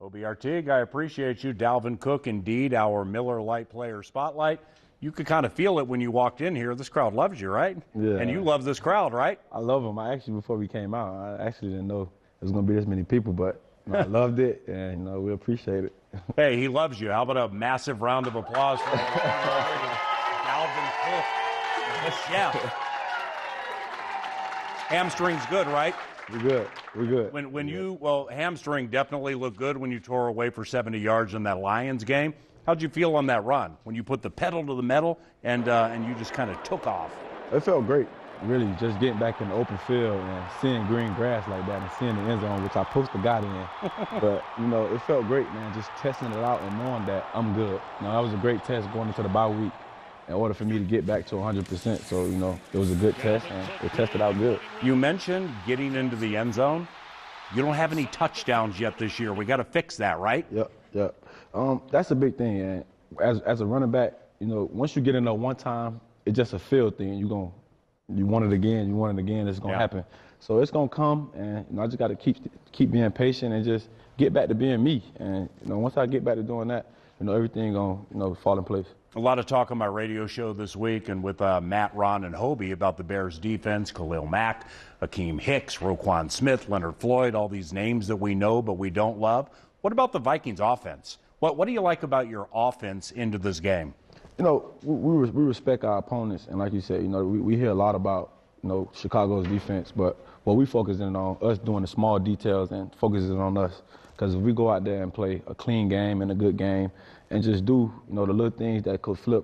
OBRT, I appreciate you. Dalvin Cook, indeed, our Miller Lite Player Spotlight. You could kind of feel it when you walked in here. This crowd loves you, right? Yeah. And you love this crowd, right? I love them. Before we came out, I actually didn't know there was going to be this many people, but I loved it, and we appreciate it. Hey, he loves you. How about a massive round of applause for Dalvin Cook, the chef. Hamstring's good, right? We're good. Hamstring definitely looked good when you tore away for 70 yards in that Lions game. How'd you feel on that run when you put the pedal to the metal and you just kind of took off? It felt great, really, just getting back in the open field and seeing green grass like that and seeing the end zone, which I posted got in. But, it felt great, man, just testing it out and knowing that I'm good. That was a great test going into the bye week in order for me to get back to 100%. So, it was a good test, and it tested out good. You mentioned getting into the end zone. You don't have any touchdowns yet this year. We got to fix that, right? Yep. That's a big thing. And as a running back, once you get in there one time, it's just a feel thing. You want it again, it's going to happen. So it's going to come, and I just got to keep being patient and just get back to being me. And, once I get back to doing that, everything going to fall in place. A lot of talk on my radio show this week and with Matt, Ron, and Hobie about the Bears defense, Khalil Mack, Akeem Hicks, Roquan Smith, Leonard Floyd, all these names that we know but we don't love. What about the Vikings offense? What do you like about your offense into this game? We respect our opponents, and like you said, we hear a lot about, Chicago's defense, but what we focusing on, us doing the small details and focusing on us. Because if we go out there and play a clean game and a good game and just do, the little things that could flip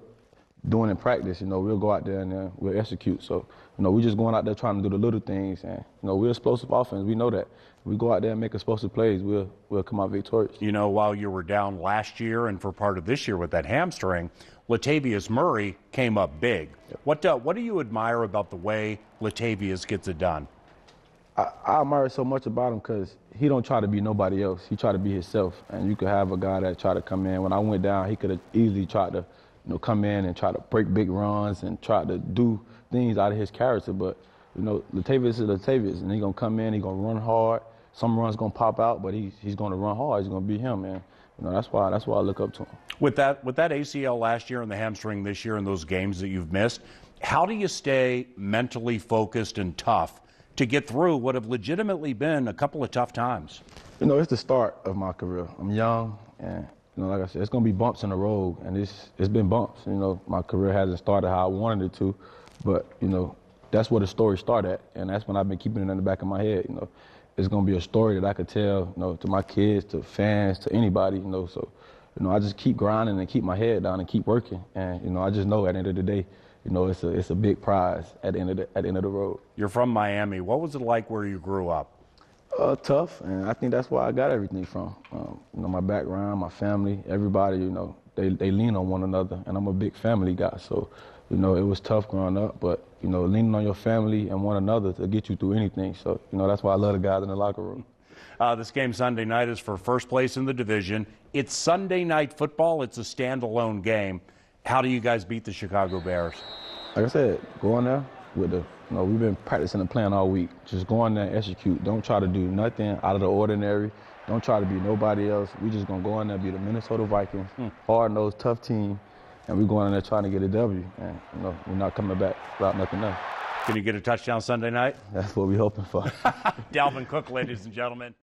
doing in practice, we'll go out there and we'll execute. So, we're just going out there trying to do the little things. And, we're explosive offense. We know that. If we go out there and make explosive plays, we'll come out victorious. While you were down last year and for part of this year with that hamstring, Latavius Murray came up big. Yep. What do you admire about the way Latavius gets it done? I admire so much about him because he don't try to be nobody else. He try to be himself. And you could have a guy that try to come in. When I went down, he could have easily tried to, come in and try to break big runs and try to do things out of his character. But, Latavius is Latavius, and he's going to come in, he's going to run hard. Some runs going to pop out, but he's going to run hard. He's going to be him, man. That's why I look up to him. With that ACL last year and the hamstring this year and those games that you've missed, how do you stay mentally focused and tough to get through what have legitimately been a couple of tough times? It's the start of my career. I'm young, and like I said, it's going to be bumps in the road, and it's been bumps. My career hasn't started how I wanted it to, but that's where the story started at, and that's when I've been keeping it in the back of my head. It's going to be a story that I could tell, to my kids, to fans, to anybody. So, I just keep grinding and keep my head down and keep working, and I just know at the end of the day, it's a big prize at the end of the road. You're from Miami. What was it like where you grew up? Tough, and I think that's where I got everything from. My background, my family, everybody, they lean on one another, and I'm a big family guy. So, it was tough growing up, but, leaning on your family and one another to get you through anything. So, that's why I love the guys in the locker room. This game Sunday night is for first place in the division. It's Sunday night football. It's a standalone game. How do you guys beat the Chicago Bears? Like I said, go in there with we've been practicing and playing all week. Just go in there and execute. Don't try to do nothing out of the ordinary. Don't try to be nobody else. We just going to go in there, be the Minnesota Vikings, hard-nosed, tough team, and we're going in there trying to get a W. And, we're not coming back without nothing else. Can you get a touchdown Sunday night? That's what we're hoping for. Dalvin Cook, ladies and gentlemen.